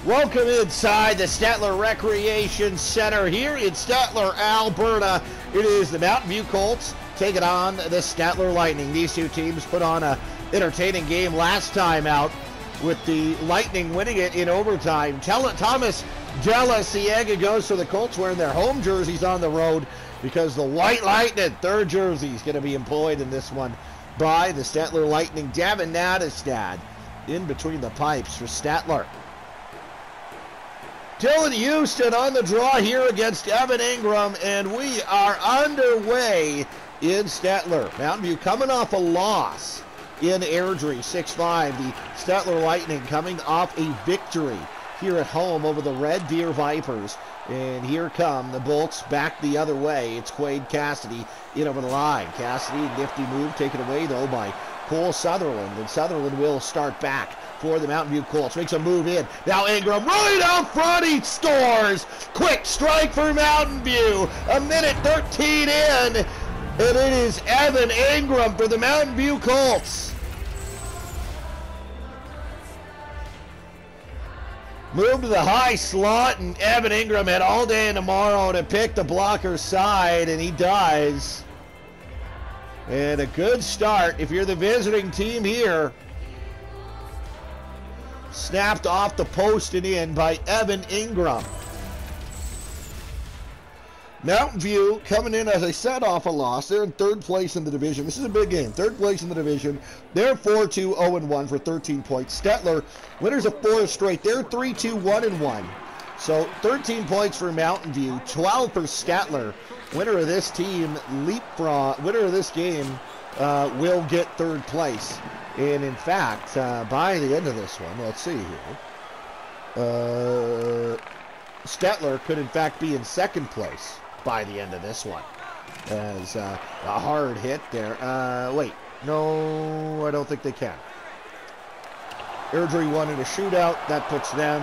Welcome inside the Stettler Recreation Center here in Stettler, Alberta. It is the Mountainview Colts taking on the Stettler Lightning. These two teams put on an entertaining game last time out, with the Lightning winning it in overtime. Thomas Della Ciega goes to the Colts wearing their home jerseys on the road, because the White Lightning, third jersey, is going to be employed in this one by the Stettler Lightning. Devin Nadestad in between the pipes for Stettler. Dylan Houston on the draw here against Evan Ingram, and we are underway in Stettler. Mountain View coming off a loss in Airdrie, 6-5. The Stettler Lightning coming off a victory here at home over the Red Deer Vipers. And here come the Bolts back the other way. It's Quade Cassidy in over the line. Cassidy, nifty move, taken away though by Cole Sutherland. And Sutherland will start back for the Mountain View Colts. Makes a move in. Now Ingram right out front. He scores. Quick strike for Mountain View. A minute 13 in. And it is Evan Ingram for the Mountain View Colts. Move to the high slot, and Evan Ingram had all day and tomorrow to pick the blocker's side, and he does. And a good start if you're the visiting team here. Snapped off the post and in by Evan Ingram. Mountain View coming in, as I said, off a loss. They're in third place in the division. This is a big game. Third place in the division. They're 4-2-0-1 for 13 points. Stettler, winners of 4 straight. They're 3-2-1-1. So 13 points for Mountain View, 12 for Stettler. Winner of this team, winner of this game will get third place. And in fact, by the end of this one, let's see here. Stettler could in fact be in second place by the end of this one, as a hard hit there. Wait, no, I don't think they can. Airdrie won in a shootout. That puts them,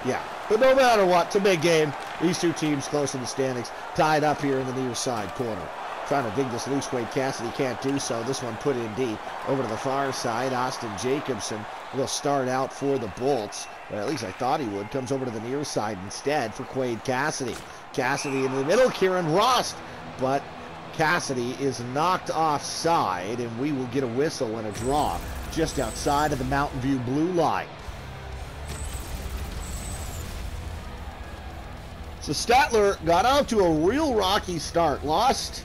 yeah. But no matter what, it's a big game. These two teams close in the standings, tied up here in the near side corner. Trying to dig this loose. Quade Cassidy can't do so. This one put in deep. Over to the far side, Austin Jacobson will start out for the Bolts. But at least I thought he would. Comes over to the near side instead for Quade Cassidy. Cassidy in the middle, Kieran Rost. But Cassidy is knocked offside, and we will get a whistle and a draw just outside of the Mountain View blue line. So Stettler got out to a real rocky start. Lost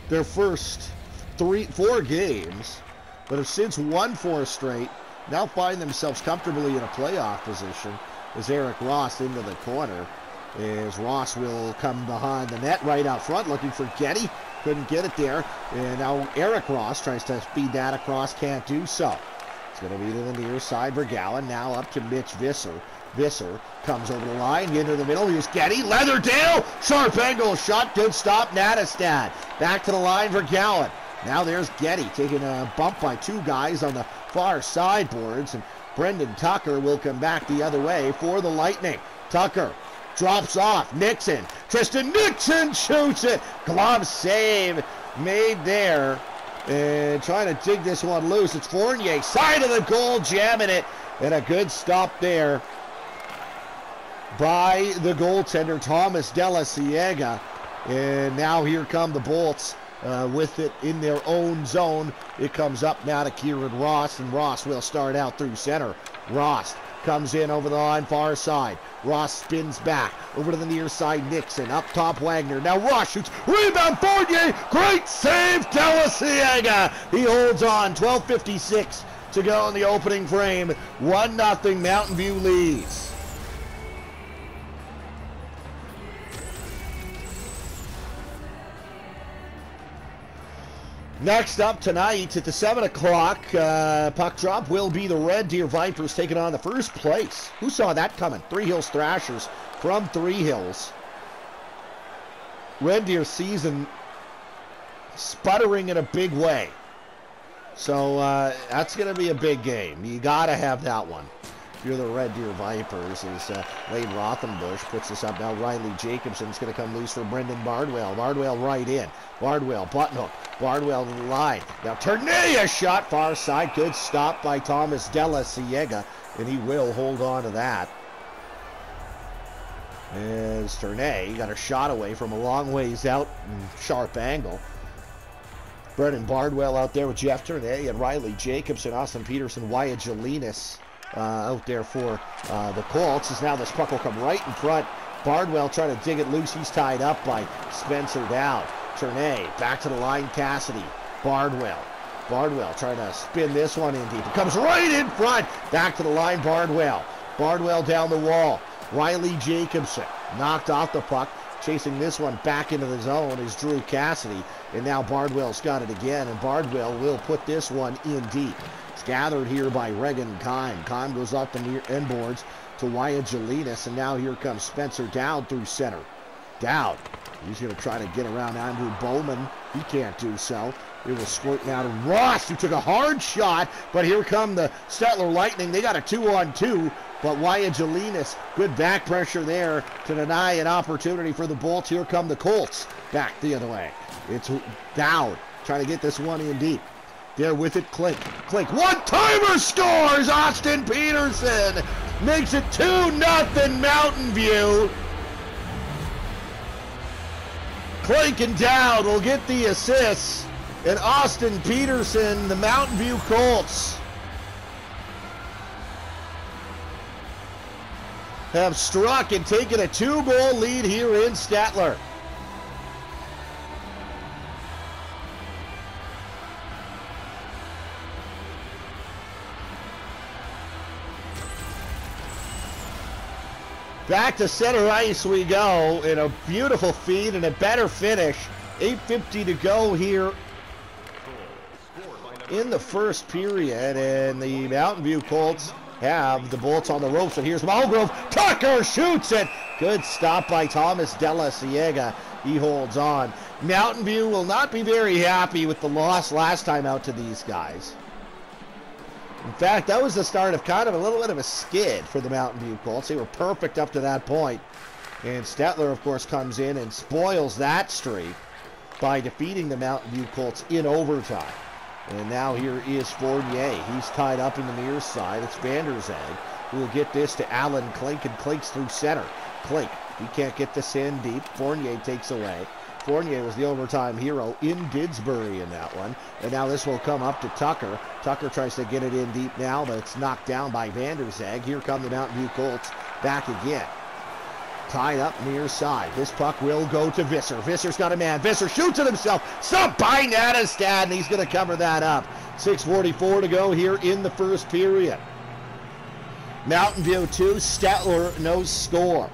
their first 4 games, but have since won 4 straight. Now find themselves comfortably in a playoff position as Eric Ross into the corner. As Ross will come behind the net right out front, looking for Getty. Couldn't get it there. And now Eric Ross tries to feed that across, can't do so. It's going to be to the near side for Gowan. Now up to Mitch Visser. Visser comes over the line, into the middle. Here's Getty. Leatherdale. Sharp angle shot. Good stop. Nadestad. Back to the line for Gowan. Now there's Getty taking a bump by 2 guys on the far sideboards. And Brendan Tucker will come back the other way for the Lightning. Tucker drops off. Nixon. Tristan Nixon shoots it. Glove save made there. And trying to dig this one loose. It's Fournier. Side of the goal. Jamming it. And a good stop there by the goaltender, Thomas Della Ciega. And now here come the Bolts with it in their own zone. It comes up now to Kieran Ross, and Ross will start out through center. Ross comes in over the line, far side. Ross spins back over to the near side. Nixon up top. Wagner. Now Ross shoots. Rebound. Fournier. Great save. Della Ciega. He holds on. 12:56 to go in the opening frame. 1-0 Mountain View leads. Next up tonight at the 7 o'clock puck drop will be the Red Deer Vipers taking on the first place. Who saw that coming? Three Hills Thrashers from Three Hills. Red Deer season sputtering in a big way. So that's going to be a big game. You got to have that one. If you're the Red Deer Vipers, as Lane Rothenbush puts this up now. Riley Jacobson's going to come loose for Brendan Bardwell. Bardwell right in. Bardwell, button hook. Bardwell to the line. Now Ternea shot far side. Good stop by Thomas Della Ciega, and he will hold on to that. As Ternay got a shot away from a long ways out and sharp angle. Brendan Bardwell out there with Jeff Ternay and Riley Jacobson, Austin Peterson, Wyatt Jelinas out there for the Colts. As now this puck will come right in front. Bardwell trying to dig it loose. He's tied up by Spencer Dowd. Ternay back to the line. Cassidy. Bardwell trying to spin this one in deep. It comes right in front. Back to the line. Bardwell down the wall. Riley Jacobson knocked off the puck. Chasing this one back into the zone is Drew Cassidy. And now Bardwell's got it again. And Bardwell will put this one in deep. It's gathered here by Regan Kime. Kime goes up the near end boards to Wyatt Jelinas. And now here comes Spencer Dowd through center. Dowd. He's going to try to get around Andrew Bowman. He can't do so. It will squirt now to Ross, who took a hard shot. But here come the Stettler Lightning. They got a 2-on-2. But Wyatt Jelinas, good back pressure there to deny an opportunity for the Bolts. Here come the Colts back the other way. It's Dowd trying to get this one in deep. There with it, Klink. One-timer scores! Austin Peterson makes it 2-0 Mountain View. Klink and Dowd will get the assists. And Austin Peterson, the Mountain View Colts, have struck and taken a 2-goal lead here in Stettler. Back to center ice we go in a beautiful feed and a better finish. 8:50 to go here in the first period, and the Mountain View Colts have the Bolts on the ropes. And here's Mulgrove. Tucker shoots it. Good stop by Thomas Della Ciega. He holds on. Mountain View will not be very happy with the loss last time out to these guys. In fact, that was the start of kind of a little bit of a skid for the Mountain View Colts. They were perfect up to that point. And Stettler, of course, comes in and spoils that streak by defeating the Mountain View Colts in overtime. And now here is Fournier. He's tied up in the near side. It's Vanderzag who will get this to Alan Klink, and Klink's through center. Klink, he can't get this in deep. Fournier takes away. Fournier was the overtime hero in Didsbury in that one. And now this will come up to Tucker. Tucker tries to get it in deep now, but it's knocked down by Vanderzag. Here come the Mountain View Colts back again. Tied up near side. This puck will go to Visser. Visser's got a man. Visser shoots it himself. Stopped by Nattestad, and he's going to cover that up. 6:44 to go here in the first period. Mountain View 2, Stettler no score.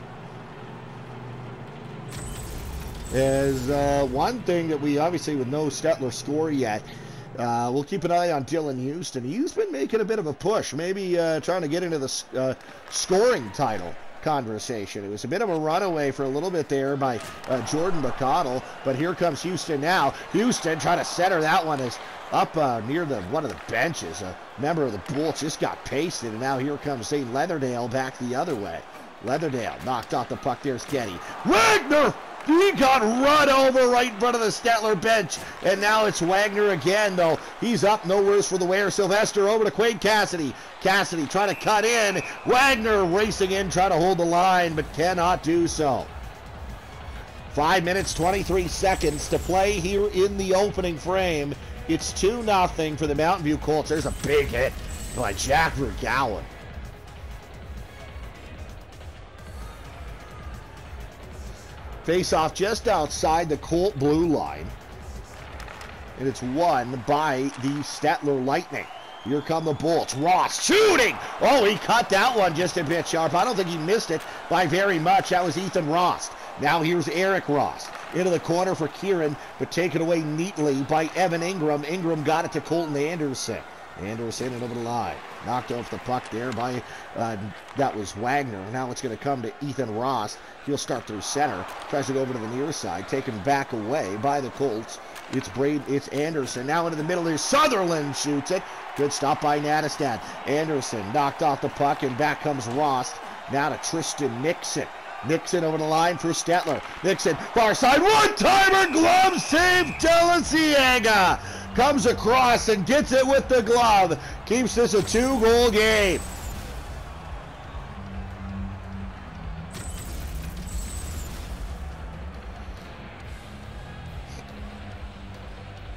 As one thing that we obviously with no Stettler score yet, we'll keep an eye on Dylan Houston. He's been making a bit of a push, maybe trying to get into the scoring title conversation. It was a bit of a runaway for a little bit there by Jordan McConnell, but here comes Houston now. Houston trying to center that one is up near one of the benches. A member of the Bolts just got pasted, and now here comes St. Leatherdale back the other way. Leatherdale knocked off the puck. There's Getty. Wagner! He got run over right in front of the Stettler bench. And now it's Wagner again, though. He's up, no worse for the wear. Sylvester over to Quade Cassidy. Cassidy trying to cut in. Wagner racing in, trying to hold the line, but cannot do so. 5 minutes, 23 seconds to play here in the opening frame. It's 2-0 for the Mountain View Colts. There's a big hit by Jack Vergowan. Face-off just outside the Colt blue line. And it's won by the Stettler Lightning. Here come the Bolts. Ross shooting! Oh, he cut that one just a bit sharp. I don't think he missed it by very much. That was Ethan Ross. Now here's Eric Ross. Into the corner for Kieran, but taken away neatly by Evan Ingram. Ingram got it to Colton Anderson. Anderson and over the line. Knocked off the puck there by, that was Wagner. Now it's going to come to Ethan Ross. He'll start through center. Tries to go over to the near side. Taken back away by the Colts. It's Anderson. Now into the middle. There's Sutherland shoots it. Good stop by Nattestad. Anderson knocked off the puck, and back comes Ross. Now to Tristan Nixon. Nixon over the line for Stettler. Nixon, far side, one-timer, glove save, Deliciega. Comes across and gets it with the glove. Keeps this a 2-goal game.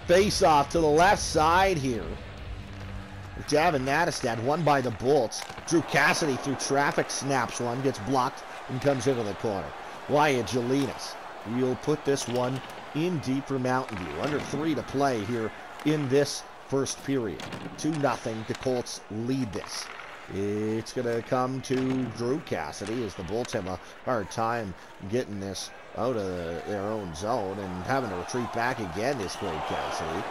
Face off to the left side here. Javin Nattestad won by the Bolts. Drew Cassidy through traffic, snaps one, gets blocked, and comes into the corner. Wyatt Jelinas will put this one in deep for Mountain View. Under 3 to play here in this first period. 2-0. The Colts lead this. It's going to come to Drew Cassidy as the Bolts have a hard time getting this out of their own zone and having to retreat back again is Quade Cassidy.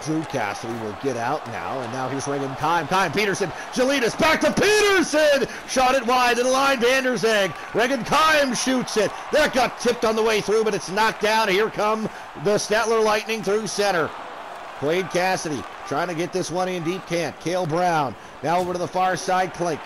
Drew Cassidy will get out now, and now here's Reagan Kime. Peterson, Jelinas back to Peterson! Shot it wide to the line, Vanderzeg. Reagan Kime shoots it. That got tipped on the way through, but it's knocked down. Here come the Stettler Lightning through center. Quade Cassidy trying to get this one in deep, can't. Cale Brown now over to the far side. Klink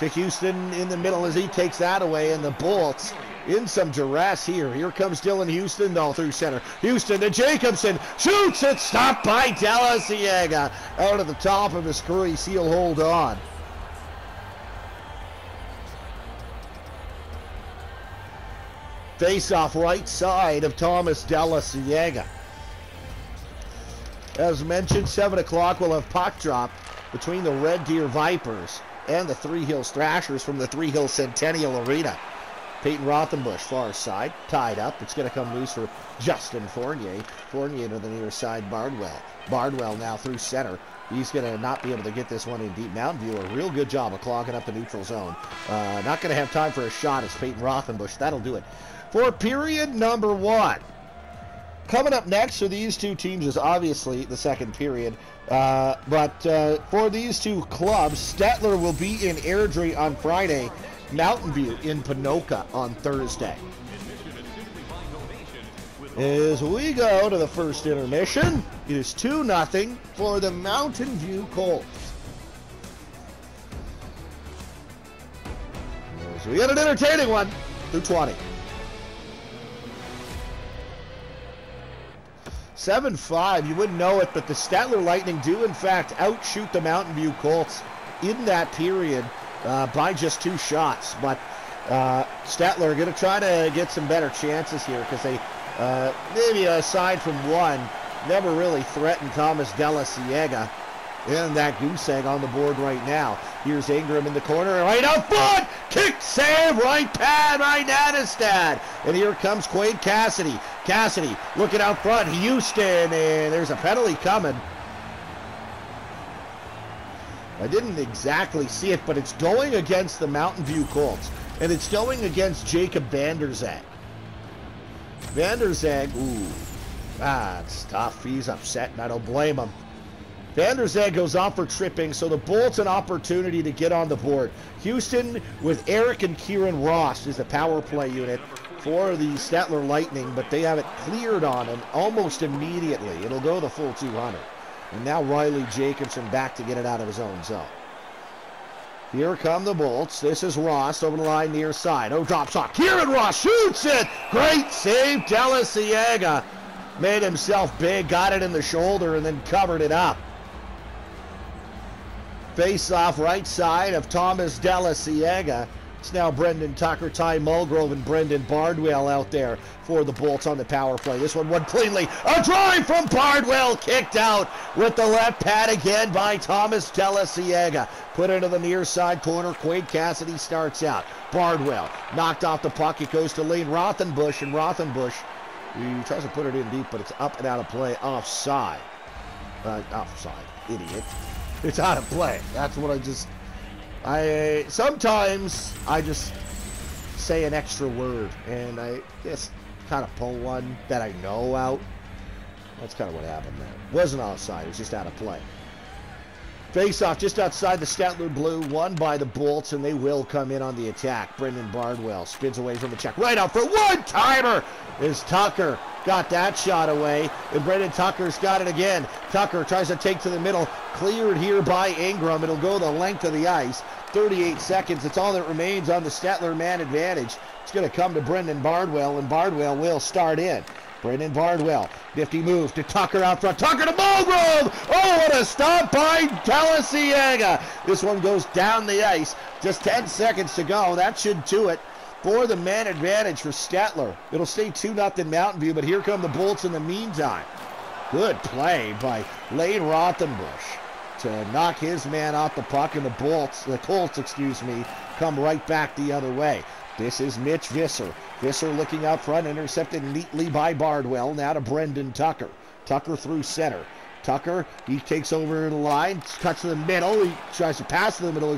to Houston in the middle as he takes that away, and the Bolts in some duress here. Here comes Dylan Houston, though, through center. Houston to Jacobson. Shoots it. Stopped by Della Ciega. Out of the top of his crease. He'll hold on. Face off right side of Thomas Della Ciega. As mentioned, 7 o'clock we'll have puck drop between the Red Deer Vipers and the Three Hills Thrashers from the Three Hills Centennial Arena. Peyton Rothenbush, far side, tied up. It's going to come loose for Justin Fournier. Fournier to the near side, Bardwell. Bardwell now through center. He's going to not be able to get this one in deep. Mountain View, a real good job of clogging up the neutral zone. Not going to have time for a shot. It's Peyton Rothenbush. That'll do it for period number 1. Coming up next for these two teams is obviously the second period. But for these two clubs, Stettler will be in Airdrie on Friday. Mountain View in Ponoka on Thursday. As we go to the first intermission, it is 2-0 for the Mountain View Colts. So we got an entertaining one through 20. 7-5, you wouldn't know it, but the Stettler Lightning do in fact outshoot the Mountain View Colts in that period by just 2 shots. But Stettler going to try to get some better chances here because they, maybe aside from one, never really threatened Thomas Della Ciega. And that goose egg on the board right now. Here's Ingram in the corner, right out front! Kick, save, right pad, right Nattestad. And here comes Quade Cassidy. Cassidy looking out front, Houston, and there's a penalty coming. I didn't exactly see it, but it's going against the Mountain View Colts. And it's going against Jacob Vanderzeg. Vanderzeg, it's tough. He's upset, and I don't blame him. Vanderzeg goes off for tripping, so the Bolts an opportunity to get on the board. Houston with Eric and Kieran Ross is the power play unit for the Stettler Lightning, but they have it cleared on him almost immediately. It'll go the full 200. And now Riley Jacobson back to get it out of his own zone. Here come the Bolts. This is Ross over the line near side. Oh, drop shot. Kieran Ross shoots it. Great save. Della Ciega made himself big, got it in the shoulder, and then covered it up. Face off right side of Thomas Della Ciega. It's now Brendan Tucker, Ty Mulgrove, and Brendan Bardwell out there for the Bolts on the power play. This one won cleanly. A drive from Bardwell, kicked out with the left pad again by Thomas Della Ciega. Put into the near side corner. Quade Cassidy starts out. Bardwell knocked off the puck. It goes to Lane Rothenbush, and Rothenbush, he tries to put it in deep, but it's up and out of play. Offside. Offside, idiot. It's out of play. That's what sometimes I just say an extra word, and I just kind of pull one that I know out. That's kind of what happened there. It wasn't offside, it was just out of play. Face-off just outside the Stettler blue, won by the Bolts, and they will come in on the attack. Brendan Bardwell spins away from the check. Right out for one-timer is Tucker. Got that shot away, and Brendan Tucker's got it again. Tucker tries to take to the middle. Cleared here by Ingram. It'll go the length of the ice. 38 seconds. It's all that remains on the Stettler man advantage. It's going to come to Brendan Bardwell, and Bardwell will start in. Brendan Bardwell, nifty move to Tucker out front. Tucker to Mulgrove! Oh, what a stop by Della Ciega! This one goes down the ice. Just 10 seconds to go. That should do it. for the man advantage for Stettler. It'll stay 2-0 Mountain View, but here come the Bolts in the meantime. Good play by Lane Rothenbush to knock his man off the puck, and the Colts, come right back the other way. This is Mitch Visser. Visser looking out front, intercepted neatly by Bardwell. Now to Brendan Tucker. Tucker through center. Tucker, he takes over the line, cuts to the middle. He tries to pass to the middle,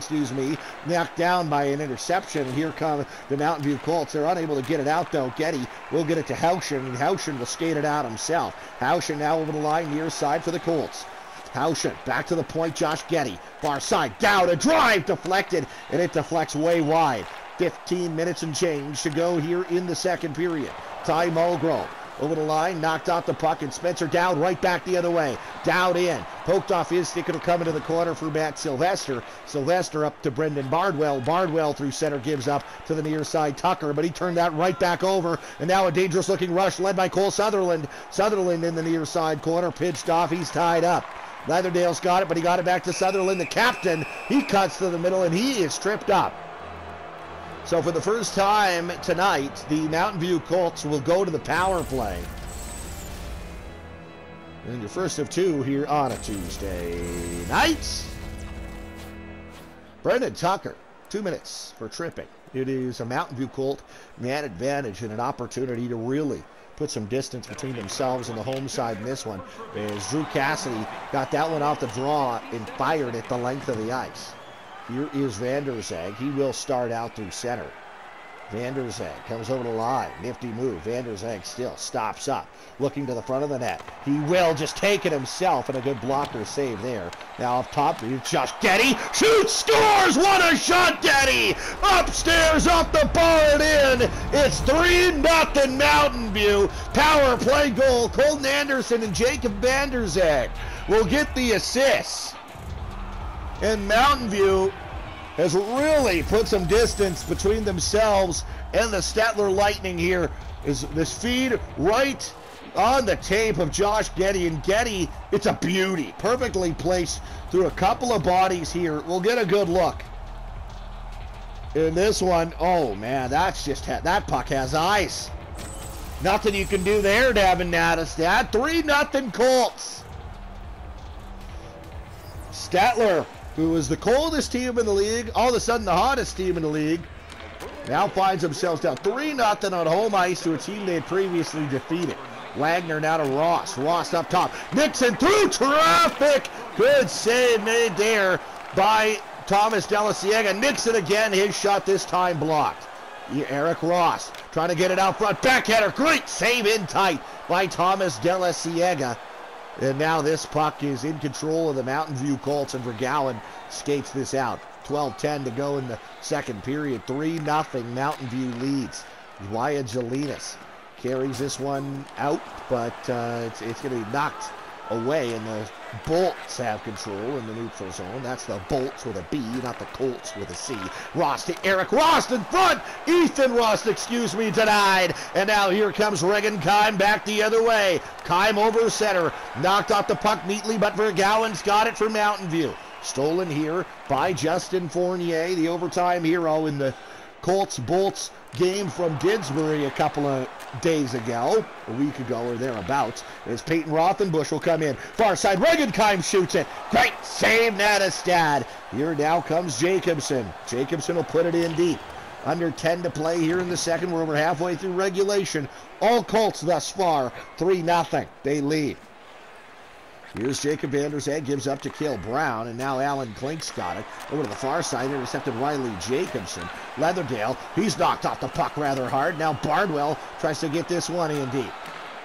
knocked down by an interception. And here come the Mountain View Colts. They're unable to get it out, though. Getty will get it to Houchen, and Houchen will skate it out himself. Houchen now over the line, near side for the Colts. Houchen, back to the point, Josh Getty. Far side, down, a drive deflected, and it deflects way wide. 15 minutes and change to go here in the second period. Ty Mulgrove over the line, knocked out the puck, and Spencer Dowd right back the other way. Dowd in, poked off his stick, it'll come into the corner for Matt Sylvester. Sylvester up to Brendan Bardwell. Bardwell through center gives up to the near side Tucker, but he turned that right back over, and now a dangerous looking rush led by Cole Sutherland. Sutherland in the near side corner, pitched off, he's tied up. Leatherdale's got it, but he got it back to Sutherland, the captain. He cuts to the middle, and he is tripped up. So for the first time tonight, the Mountain View Colts will go to the power play. And your first of two here on a Tuesday night. Brendan Tucker, 2 minutes for tripping. It is a Mountain View Colt man advantage and an opportunity to really put some distance between themselves and the home side in this one, as Drew Cassidy got that one off the draw and fired at the length of the ice. Here is Vander Zag. He will start out through center. Vander Zag comes over the line. Nifty move. Vander Zag still stops up, looking to the front of the net. He will just take it himself, and a good blocker save there. Now up top, it's Josh Getty. Shoots, scores! What a shot, Getty! Upstairs, up the bar and in. It's 3-0 Mountain View. Power play goal. Colton Anderson and Jacob Vander Zag will get the assists. And Mountain View has really put some distance between themselves and the Stettler Lightning here. Is this feed right on the tape of Josh Getty. And Getty, it's a beauty. Perfectly placed through a couple of bodies here. We'll get a good look. In this one, oh man, that's just, that puck has eyes. Nothing you can do there, Davin Nattestad. 3-0 Colts. Stettler, who was the coldest team in the league, all of a sudden the hottest team in the league, now finds themselves down 3-0 on home ice to a team they had previously defeated. Wagner now to Ross. Ross up top. Nixon through traffic. Good save made there by Thomas Delasiega. Nixon again, his shot this time blocked. Eric Ross trying to get it out front. Backhander, great save in tight by Thomas Delasiega. And now this puck is in control of the Mountain View Colts, and Vergowan skates this out. 12:10 to go in the second period. 3-0 Mountain View leads. Wyatt Jelinas carries this one out, but it's going to be knocked away, and the Bolts have control in the neutral zone. That's the Bolts with a B, not the Colts with a C. Ross to Eric Ross in front. Ethan Ross, denied. And now here comes Regan Kime back the other way. Kime over center. Knocked off the puck neatly, but Vergowan's got it for Mountain View. Stolen here by Justin Fournier, the overtime hero in the Colts-Bolts game from Didsbury a couple of days ago, a week ago or thereabouts, as Peyton Rothenbush will come in. Far side, Regenkheim shoots it. Great save, Nattestad. Here now comes Jacobson. Jacobson will put it in deep. Under 10 to play here in the second. We're over halfway through regulation. All Colts thus far, 3-0. They lead. Here's Jacob Vander Zag, gives up to Cale Brown, and now Alan Klink's got it. Over to the far side, intercepted Riley Jacobson. Leatherdale, he's knocked off the puck rather hard. Now Bardwell tries to get this one in deep.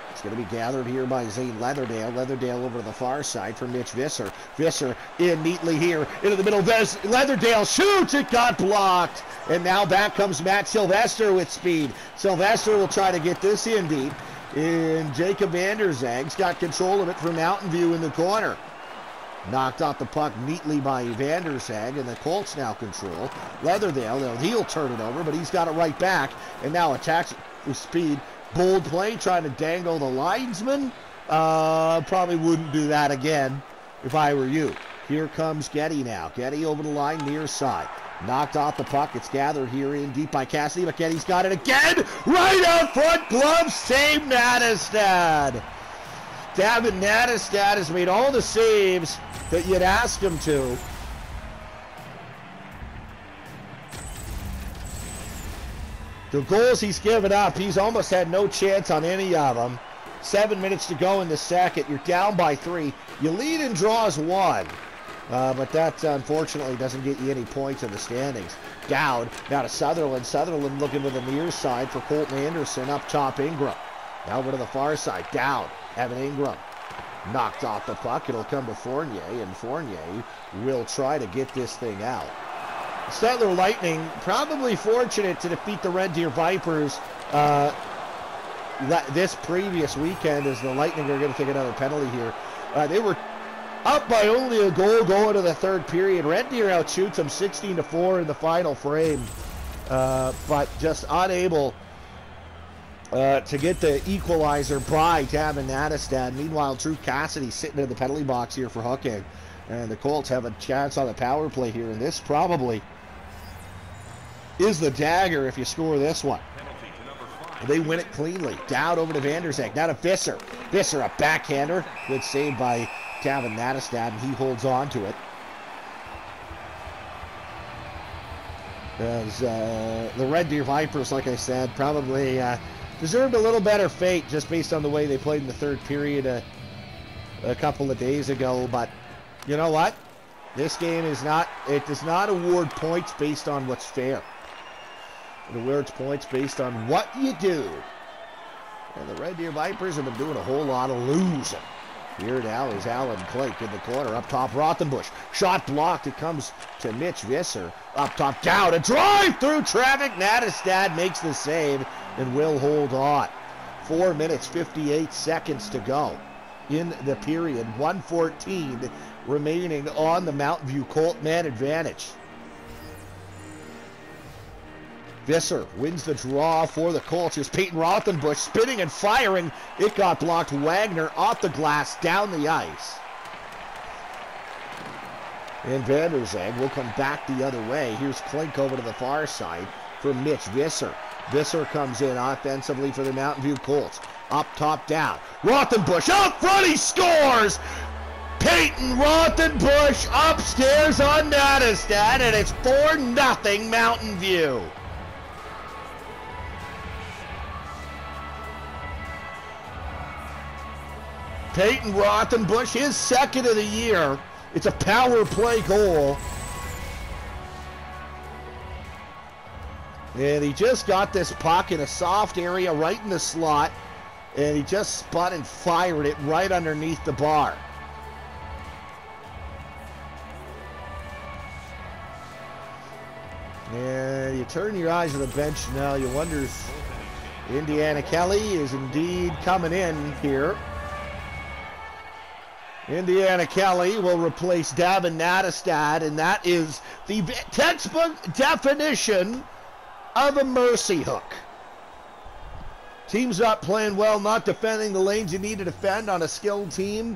It's going to be gathered here by Zane Leatherdale. Leatherdale over to the far side for Mitch Visser. Visser in neatly here into the middle. Leatherdale shoots, it got blocked. And now back comes Matt Sylvester with speed. Sylvester will try to get this in deep. And Jacob Vander Zag's got control of it for Mountain View in the corner. Knocked off the puck neatly by Vander Zag, and the Colts now control. Leatherdale, he'll turn it over, but he's got it right back, and now attacks with speed. Bold play, trying to dangle the linesman. Probably wouldn't do that again if I were you. Here comes Getty now. Getty over the line, near side. Knocked off the puck. It's gathered here in deep by Cassidy. McKenny's got it again. Right out front, glove save, Nattestad. Gavin Nattestad has made all the saves that you'd ask him to. The goals he's given up, he's almost had no chance on any of them. 7 minutes to go in the second. You're down by 3. You lead and draws 1. But that, unfortunately, doesn't get you any points in the standings. Dowd, now to Sutherland. Sutherland looking to the near side for Colton Anderson. Up top, Ingram. Now over to the far side. Dowd, Evan Ingram. Knocked off the puck. It'll come to Fournier, and Fournier will try to get this thing out. Stettler Lightning probably fortunate to defeat the Red Deer Vipers this previous weekend, as the Lightning are going to take another penalty here. They were up by only a goal going to the third period. Red Deer outshoots them 16-4 in the final frame, but just unable to get the equalizer by Gavin Nattestad. Meanwhile, Drew Cassidy sitting in the penalty box here for hooking, and the Colts have a chance on the power play here, and this probably is the dagger if you score this one. They win it cleanly. Down over to Vanderzeg. Now to Visser. Visser, a backhander. Good save by Gavin Nattestad, and he holds on to it. As the Red Deer Vipers, like I said, probably deserved a little better fate just based on the way they played in the third period a couple of days ago. But you know what? This game is not, it does not award points based on what's fair. It awards points based on what you do. And the Red Deer Vipers have been doing a whole lot of losing. Here now is Alan Klink in the corner. Up top, Rothenbush. Shot blocked. It comes to Mitch Visser. Up top, down. A drive through traffic. Nattestad makes the save and will hold on. 4 minutes, 58 seconds to go in the period. 1:14 remaining on the Mountain View Colt man advantage. Visser wins the draw for the Colts. Here's Peyton Rothenbush spinning and firing. It got blocked. Wagner off the glass, down the ice. And Vanderzeg will come back the other way. Here's Klink over to the far side for Mitch Visser. Visser comes in offensively for the Mountain View Colts. Up top, down. Rothenbush out front, he scores! Peyton Rothenbush upstairs on Nattestad, and it's 4-0 Mountain View. Peyton Rothenbush, his second of the year. It's a power play goal. And he just got this puck in a soft area right in the slot. And he just spun and fired it right underneath the bar. And you turn your eyes to the bench now. You wonder if Indiana Kelly is indeed coming in here. Indiana Kelly will replace Gavin Nattestad, and that is the textbook definition of a mercy hook. Teams not playing well, not defending the lanes you need to defend on a skilled team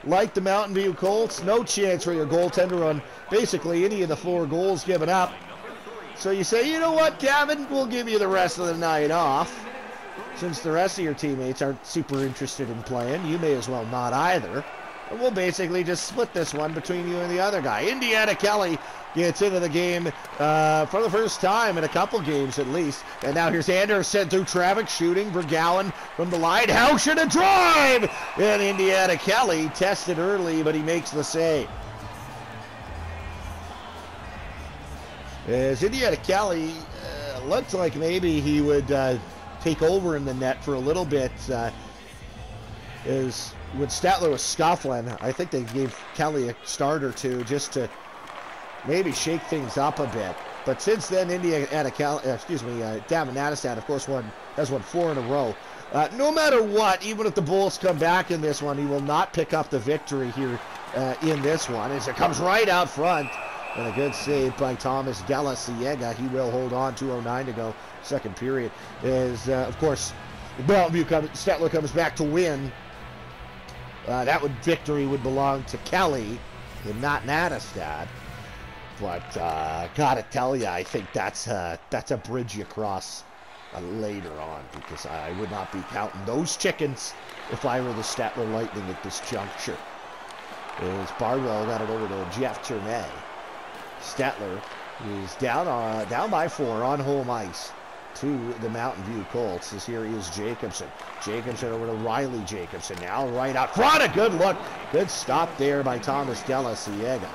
like the Mountain View Colts. No chance for your goaltender on basically any of the 4 goals given up. So you say, you know what, Gavin, we'll give you the rest of the night off. Since the rest of your teammates aren't super interested in playing, you may as well not either. And we'll basically just split this one between you and the other guy. Indiana Kelly gets into the game for the first time in a couple games at least. And now here's Anderson through traffic, shooting for Gowan from the line. Housh and a drive! And Indiana Kelly tested early, but he makes the save. As Indiana Kelly looked like maybe he would take over in the net for a little bit. Is when Stettler was scuffling, I think they gave Kelly a start or two just to maybe shake things up a bit. But since then, Gavin Nattestad, of course, has won 4 in a row. No matter what, even if the Bulls come back in this one, he will not pick up the victory here in this one. As it comes right out front, and a good save by Thomas Della Ciega. He will hold on. 2:09 to go, second period. As of course, Stettler comes back to win. Victory would belong to Kelly and not Nattestad. But gotta tell you, I think that's a bridge you cross later on, because I would not be counting those chickens if I were the Stettler Lightning at this juncture. As Bardwell got it over to Jeff Turnay. Stettler is down by 4 on home ice to the Mountain View Colts. As here is Jacobson. Jacobson over to Riley Jacobson. Now right out front. A good look. Good stop there by Thomas Della Ciega.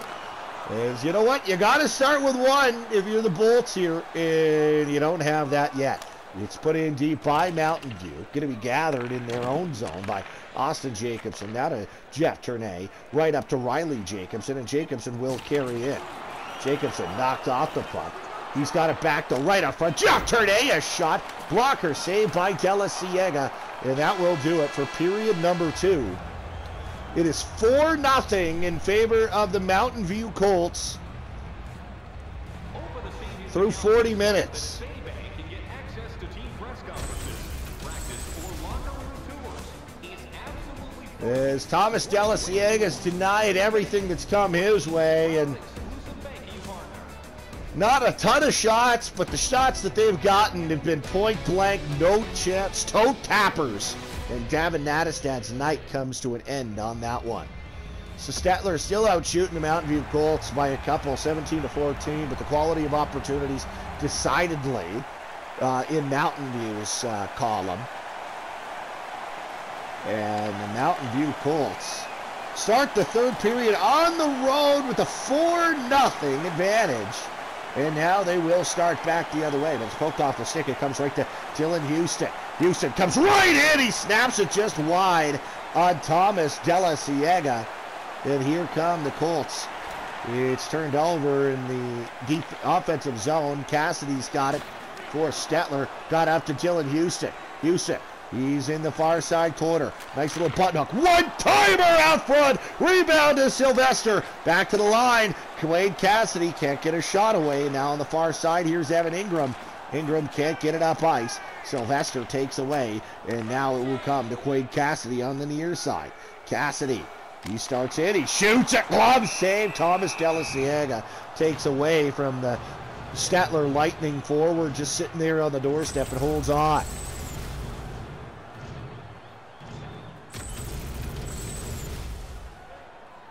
As you know what? You got to start with one if you're the Bolts here, and you don't have that yet. It's put in deep by Mountain View. Going to be gathered in their own zone by Austin Jacobson. Now to Jeff Turnay. Right up to Riley Jacobson, and Jacobson will carry in. Jacobson knocked off the puck. He's got it back to right up front. Jeff Turnay, a shot. Blocker saved by Della Ciega. And that will do it for period number 2. It is 4-0 in favor of the Mountain View Colts through 40 minutes. As Thomas Della Ciega's denied everything that's come his way, and not a ton of shots, but the shots that they've gotten have been point blank, no chance, toe tappers. And Davin Nattestad's night comes to an end on that one. So Stettler is still out shooting the Mountain View Colts by a couple, 17-14, but the quality of opportunities decidedly in Mountain View's column. And the Mountain View Colts start the third period on the road with a 4-0 advantage. And now they will start back the other way. But it's poked off the stick. It comes right to Dylan Houston. Houston comes right in. He snaps it just wide on Thomas Della Ciega. And here come the Colts. It's turned over in the deep offensive zone. Cassidy's got it for Stettler. Got up to Dylan Houston. Houston. He's in the far side corner. Nice little button hook. One-timer out front. Rebound to Sylvester. Back to the line. Quade Cassidy can't get a shot away. Now on the far side, here's Evan Ingram. Ingram can't get it up ice. Sylvester takes away. And now it will come to Quade Cassidy on the near side. Cassidy. He starts in. He shoots it. Glove save. Thomas Della Ciega takes away from the Stettler Lightning forward, just sitting there on the doorstep and holds on.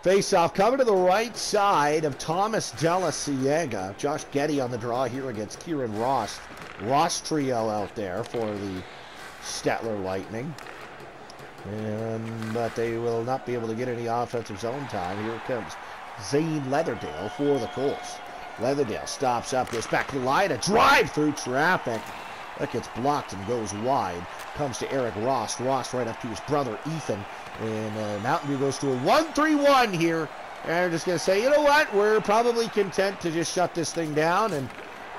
Face-off coming to the right side of Thomas Della Ciega. Josh Getty on the draw here against Kieran Ross. Ross trio out there for the Stettler Lightning. But they will not be able to get any offensive zone time. Here comes Zane Leatherdale for the Colts. Leatherdale stops up, goes back to the line, a drive through traffic. That gets blocked and goes wide. Comes to Eric Ross. Ross right up to his brother Ethan. And Mountain View goes to a 1-3-1 here. And they're just going to say, you know what? We're probably content to just shut this thing down and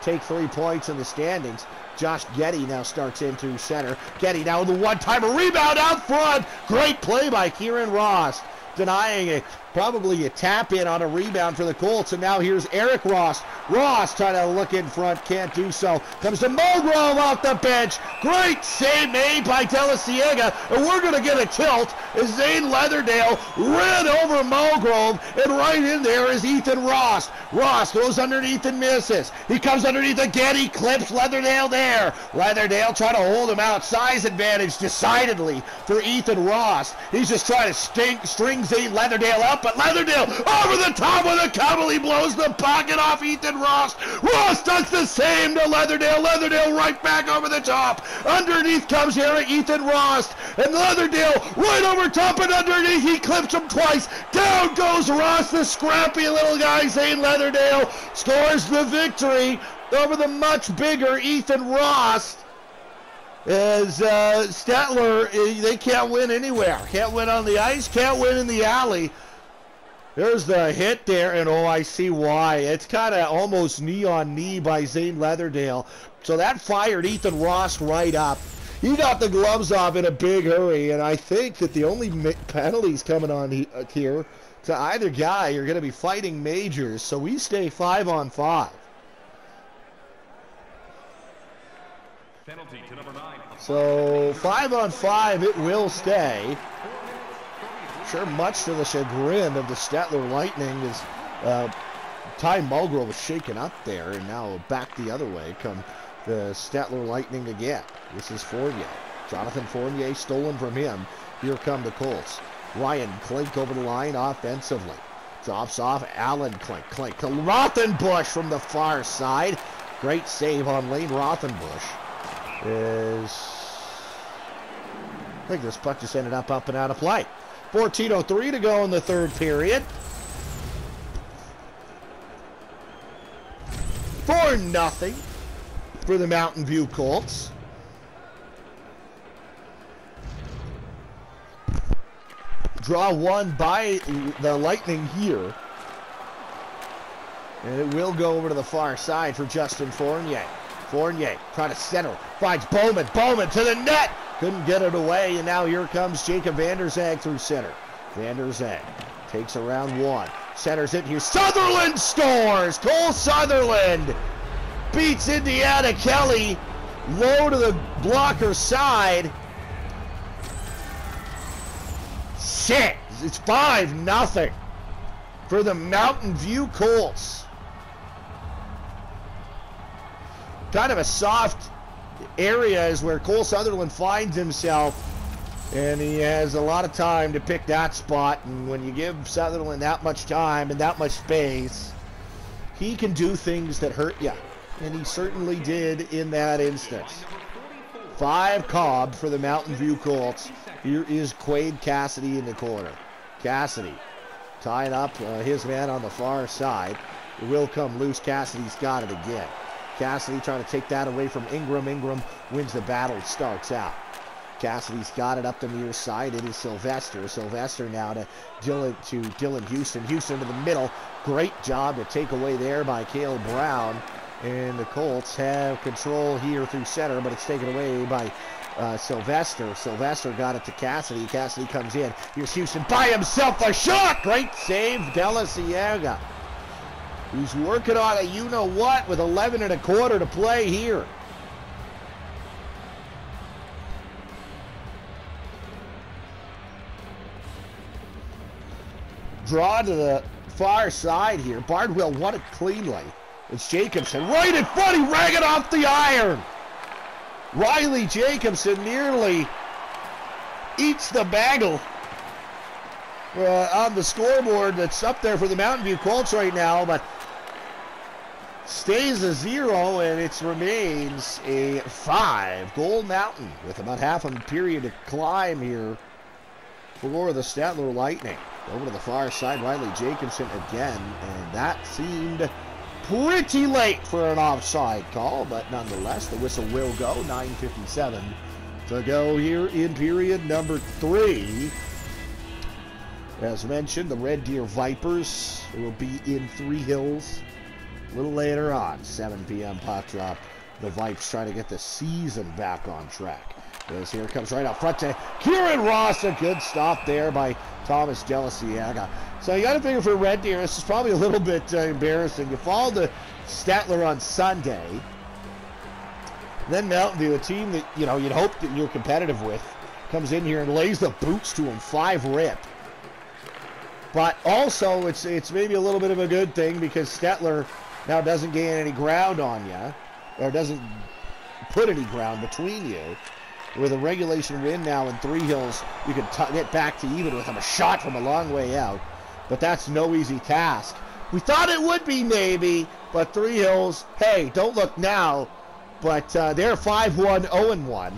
take 3 points in the standings. Josh Getty now starts into center. Getty now with the one-timer. Rebound out front. Great play by Kieran Ross. Denying probably a tap in on a rebound for the Colts. And now here's Eric Ross. Ross trying to look in front, can't do so. Comes to Mulgrove off the bench. Great save made by Della Ciega. And we're going to get a tilt as Zane Leatherdale ran over Mulgrove. And right in there is Ethan Ross. Ross goes underneath and misses. He comes underneath again. He clips Leatherdale there. Leatherdale trying to hold him out. Size advantage decidedly for Ethan Ross. He's just trying to string Zane Leatherdale up. But Leatherdale over the top with a couple. He blows the pocket off Ethan Ross. Ross does the same to Leatherdale. Leatherdale right back over the top. Underneath comes Ethan Ross. And Leatherdale right over top and underneath. He clips him twice. Down goes Ross, the scrappy little guy. Zane Leatherdale scores the victory over the much bigger Ethan Ross. As Stettler, they can't win anywhere. Can't win on the ice, can't win in the alley. There's the hit there, and oh, I see why. It's kind of almost knee-on-knee by Zane Leatherdale. So that fired Ethan Ross right up. He got the gloves off in a big hurry, and I think that the only penalties coming on here to either guy are going to be fighting majors, so we stay 5-on-5. Penalty to number 9. So 5-on-5 it will stay. Sure, much to the chagrin of the Stettler Lightning, as Ty Mulgrew was shaken up there, and now back the other way come the Stettler Lightning again. This is Fournier. Jonathan Fournier stolen from him. Here come the Colts. Ryan Klink over the line offensively. Drops off Allen Klink. Klink to Rothenbush from the far side. Great save on Lane Rothenbush. I think this puck just ended up and out of play. 14:03 to go in the third period. 4-0 for the Mountain View Colts. Draw one by the Lightning here. And it will go over to the far side for Justin Fournier. Fournier trying to center. Finds Bowman. Bowman to the net. Couldn't get it away. And now here comes Jacob Van Der Zag through center. Van Der Zag takes around one. Centers it here. Sutherland scores. Cole Sutherland beats Indiana Kelly. Low to the blocker side. Shit. It's 5-0 for the Mountain View Colts. Kind of a soft area is where Cole Sutherland finds himself, and he has a lot of time to pick that spot. And when you give Sutherland that much time and that much space, he can do things that hurt you, and he certainly did in that instance. 5 Cobb for the Mountain View Colts. Here is Quade Cassidy in the corner. Cassidy tying up his man on the far side. It will come loose. Cassidy's got it again. Cassidy trying to take that away from Ingram. Ingram wins the battle, starts out. Cassidy's got it up the near side. It is Sylvester. Sylvester now to Dylan Houston. Houston to the middle. Great job to take away there by Cale Brown. And the Colts have control here through center, but it's taken away by Sylvester. Sylvester got it to Cassidy. Cassidy comes in. Here's Houston by himself. A shot! Great save, Della Ciega. He's working on a you-know-what with 11 1/4 to play here. Draw to the far side here. Bardwell won it cleanly. It's Jacobson right in front. He rang it off the iron. Riley Jacobson nearly eats the bagel on the scoreboard that's up there for the Mountain View Colts right now, but stays a 0, and it remains a 5-goal Mountain with about half a period to climb here for the Stettler Lightning. Over to the far side, Riley Jacobson again, and that seemed pretty late for an offside call, but nonetheless, the whistle will go. 9:57 to go here in period number 3. As mentioned, the Red Deer Vipers will be in Three Hills a little later on. 7 p.m. puck drop. The Vipers try to get the season back on track. As here comes right out front to Kieran Ross. A good stop there by Thomas Delasiaga. So you got to figure for Red Deer, this is probably a little bit embarrassing. You followed the Stettler on Sunday. Then Mountain View, a team that you'd hope that you're competitive with, comes in here and lays the boots to them, 5-rip. But also, it's maybe a little bit of a good thing because Stettler now doesn't gain any ground on you, or doesn't put any ground between you. With a regulation win now in Three Hills, you can get back to even with them. A shot from a long way out, but that's no easy task. We thought it would be maybe, but Three Hills, hey, don't look now, but they're 5-1, 0-1.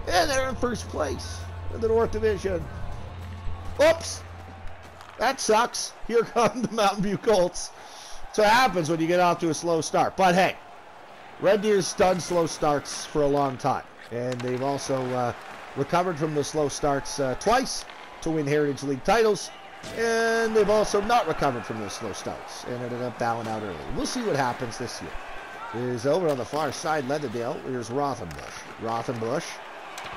And they're in first place in the North Division. Oops, that sucks. Here come the Mountain View Colts. So it happens when you get off to a slow start. But hey, Red Deer's done slow starts for a long time. And they've also recovered from the slow starts twice to win Heritage League titles. And they've also not recovered from those slow starts and ended up bowing out early. We'll see what happens this year. Is over on the far side, Leatherdale. Here's Rothenbush. Rothenbush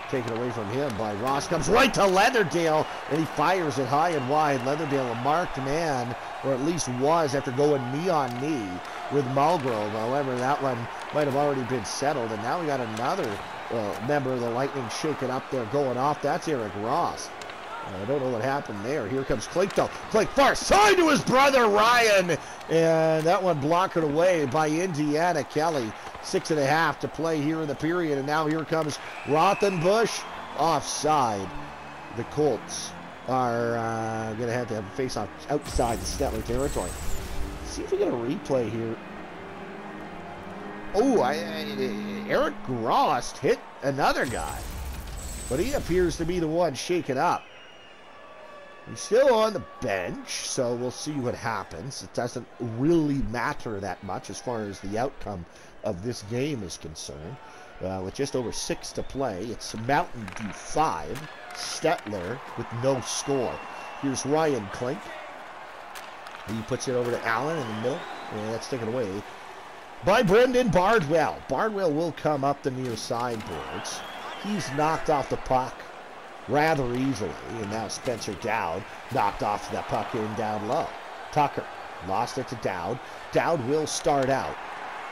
taken away from him by Ross. Comes right to Leatherdale, and he fires it high and wide. Leatherdale, a marked man, or at least was, after going knee-on-knee with Mulgrove. However, that one might have already been settled, and now we got another member of the Lightning shaken up there going off. That's Eric Ross. I don't know what happened there. Here comes Klink, though. Klink far side to his brother, Ryan. And that one blocked away by Indiana Kelly. 6.5 to play here in the period. And now here comes Rothenbush. Offside. The Colts are going to have a face-off outside the Stettler territory. See if we get a replay here. Oh, Eric Grost hit another guy. But he appears to be the one shaken up. He's still on the bench, so we'll see what happens. It doesn't really matter that much as far as the outcome of this game is concerned. With just over 6 to play, it's Mountainview 5, Stettler with no score. Here's Ryan Klink. He puts it over to Allen in the middle, and that's taken away by Brendan Bardwell. Bardwell will come up the near sideboards. He's knocked off the puck rather easily, and now Spencer Dowd knocked off the puck in down low. Tucker lost it to Dowd. Dowd will start out.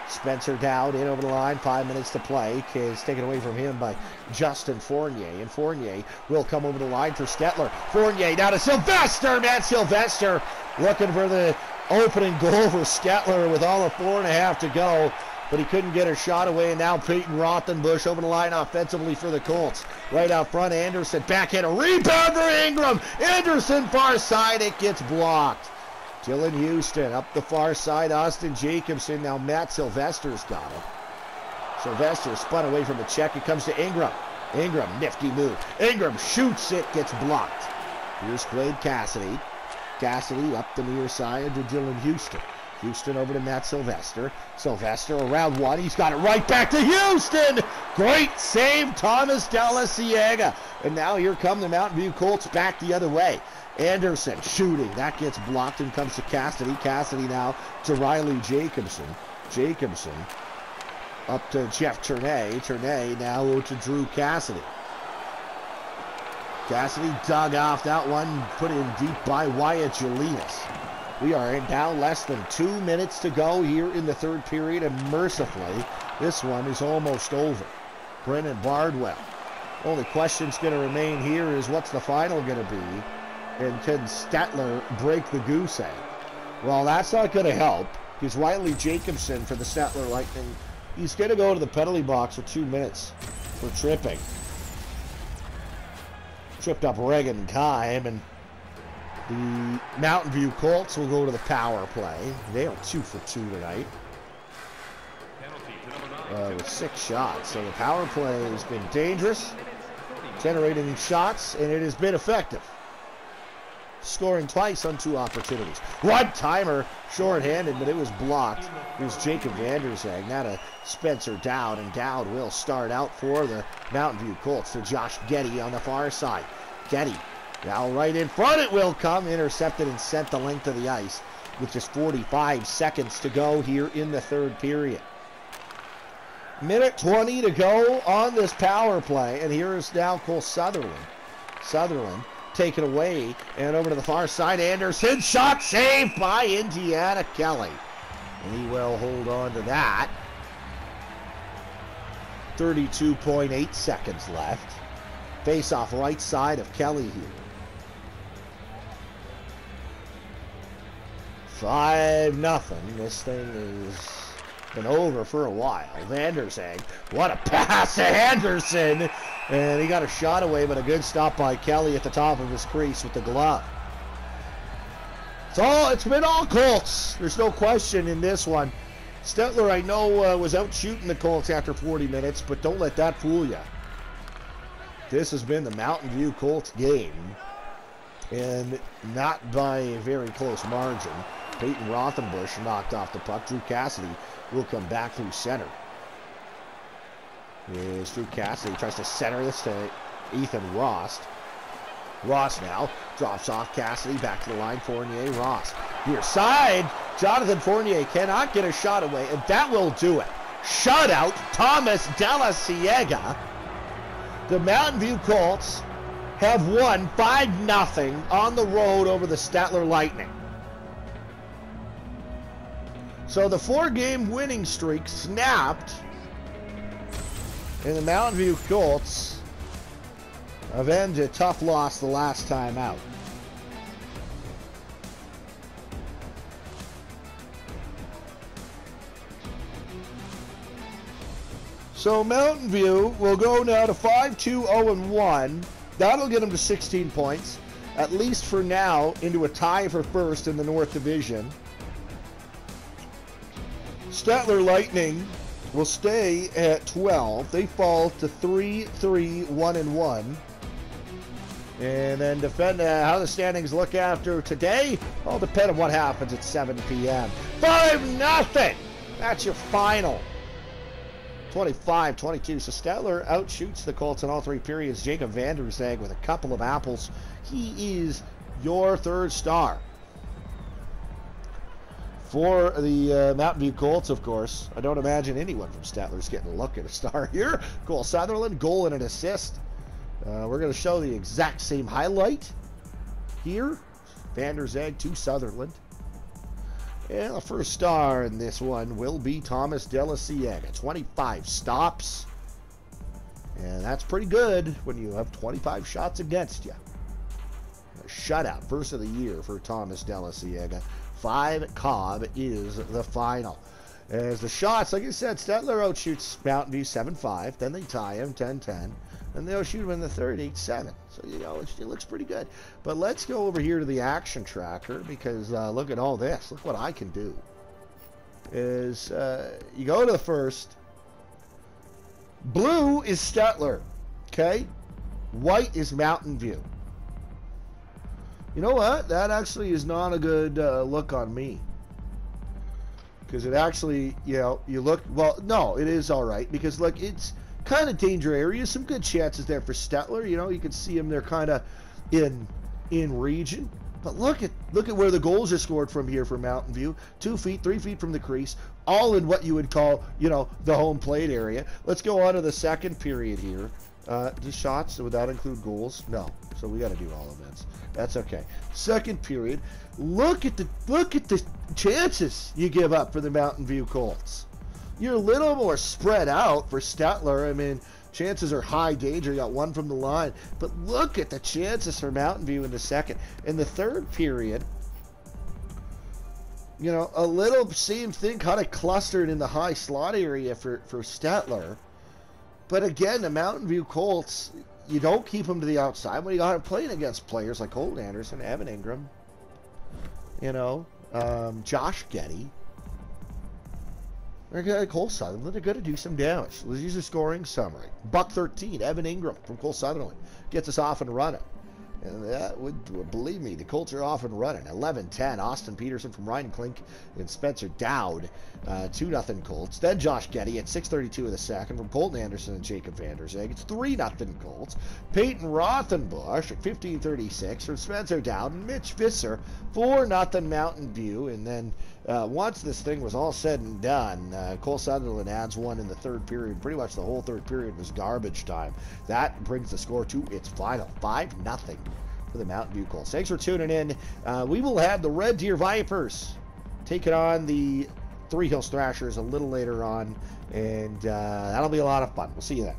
Spencer Dowd in over the line, 5 minutes to play. Is taken away from him by Justin Fournier, and Fournier will come over the line for Stettler. Fournier now to Sylvester. Matt Sylvester looking for the opening goal for Stettler with all of 4.5 to go. But he couldn't get a shot away, and now Peyton Rothenbush over the line offensively for the Colts. Right out front, Anderson backhand, a rebound for Ingram. Anderson far side, it gets blocked. Dylan Houston up the far side, Austin Jacobson. Now Matt Sylvester's got it. Sylvester spun away from the check. It comes to Ingram. Ingram, nifty move. Ingram shoots it, gets blocked. Here's Quade Cassidy. Cassidy up the near side to Dylan Houston. Houston over to Matt Sylvester. Sylvester around one. He's got it right back to Houston. Great save, Thomas Della Ciega. And now here come the Mountain View Colts back the other way. Anderson shooting. That gets blocked and comes to Cassidy. Cassidy now to Riley Jacobson. Jacobson up to Jeff Turnay. Turnay now to Drew Cassidy. Cassidy dug off that one, put in deep by Wyatt Jelinas. We are down less than 2 minutes to go here in the third period, and mercifully, this one is almost over. Brendan Bardwell. Only question's going to remain here is what's the final going to be, and can Stettler break the goose egg? Well, that's not going to help, because Riley Jacobson for the Stettler Lightning, he's going to go to the penalty box for 2 minutes for tripping. Tripped up Reagan Kime, and the Mountain View Colts will go to the power play. They are 2 for 2 tonight with 6 shots. So the power play has been dangerous, generating shots, and it has been effective. Scoring twice on 2 opportunities. One-timer, short-handed, but it was blocked. Here's Jacob Vanderzeg, now to Spencer Dowd, and Dowd will start out for the Mountain View Colts to Josh Getty on the far side. Getty now right in front, it will come, intercepted and sent the length of the ice with just 45 seconds to go here in the third period. Minute 20 to go on this power play, and here is now Cole Sutherland. Sutherland taken away, and over to the far side, Anderson, shot saved by Indiana Kelly. And he will hold on to that. 32.8 seconds left. Face off right side of Kelly here. 5-0. This thing has been over for a while. Vanderzeg, what a pass to Anderson. And he got a shot away, but a good stop by Kelly at the top of his crease with the glove. It's been all Colts. There's no question in this one. Stettler, I know, was out shooting the Colts after 40 minutes, but don't let that fool you. This has been the Mountain View Colts game, and not by a very close margin. Peyton Rothenbush knocked off the puck. Drew Cassidy will come back through center. Here's Drew Cassidy, tries to center this to Ethan Rost. Ross now drops off Cassidy, back to the line, Fournier, Ross. Near side, Jonathan Fournier cannot get a shot away, and that will do it. Shutout, Thomas Della Ciega. The Mountain View Colts have won 5-0 on the road over the Stettler Lightning. So the 4-game winning streak snapped, and the Mountain View Colts avenge a tough loss the last time out. So Mountain View will go now to 5-2-0-1. That'll get them to 16 points, at least for now, into a tie for first in the North Division. Stettler Lightning will stay at 12. They fall to 3-3-1-1. And then defend how the standings look after today. All depend on what happens at 7 p.m. 5-0. That's your final. 25-22. So Stettler outshoots the Colts in all three periods. Jacob Vanderzeg with a couple of apples. He is your third star. For the Mountain View Colts, of course, I don't imagine anyone from Stettler's getting a look at a star here. Cole Sutherland, goal and an assist. We're going to show the exact same highlight here. Vanderzeg to Sutherland. And the first star in this one will be Thomas Delasiega. 25 stops. And that's pretty good when you have 25 shots against you. A shutout, first of the year for Thomas Delasiega. 5 Cobb is the final. As the shots, like I said, Stettler outshoots Mountain View 7-5. Then they tie him 10-10. And they'll shoot him in the third 8-7. So, you know, it looks pretty good. But let's go over here to the action tracker because look at all this. Look what I can do. Is you go to the first. Blue is Stettler. Okay? White is Mountain View. You know what? That actually is not a good look on me. Because it actually, you know, you look, well, no, it is all right. Because, look, it's kind of danger area. Some good chances there for Stettler. You know, you can see him there kind of in region. But look at where the goals are scored from here for Mountain View. 2 feet, 3 feet from the crease. All in what you would call, you know, the home plate area. Let's go on to the second period here. Do shots, would that include goals? No. So we got to do all of this. That's okay. Second period. Look at the chances you give up for the Mountain View Colts. You're a little more spread out for Stettler. I mean, chances are high danger. You got one from the line. But look at the chances for Mountain View in the second. In the third period, you know, a little same thing kind of clustered in the high slot area for Stettler. But again, the Mountain View Colts, you don't keep them to the outside when you got to playing against players like Colton Anderson, Evan Ingram, you know, Josh Getty. Cole Sutherland, they're going to do some damage. Let's use a scoring summary. Buck 13, Evan Ingram from Cole Sutherland gets us off and running. And that would, believe me, the Colts are off and running. 11-10, Austin Peterson from Ryan Klink and Spencer Dowd. 2-0 Colts. Then Josh Getty at 6:32 of the second from Colton Anderson and Jacob Vanderzeg. It's 3-0 Colts. Peyton Rothenbush at 15:36 from Spencer Dowd and Mitch Visser. 4-0 Mountain View. And then once this thing was all said and done, Cole Sutherland adds one in the third period. Pretty much the whole third period was garbage time. That brings the score to its final 5-0 for the Mountain View Colts. Thanks for tuning in. We will have the Red Deer Vipers taking on the Three Hills Thrashers a little later on, and that'll be a lot of fun. We'll see you then.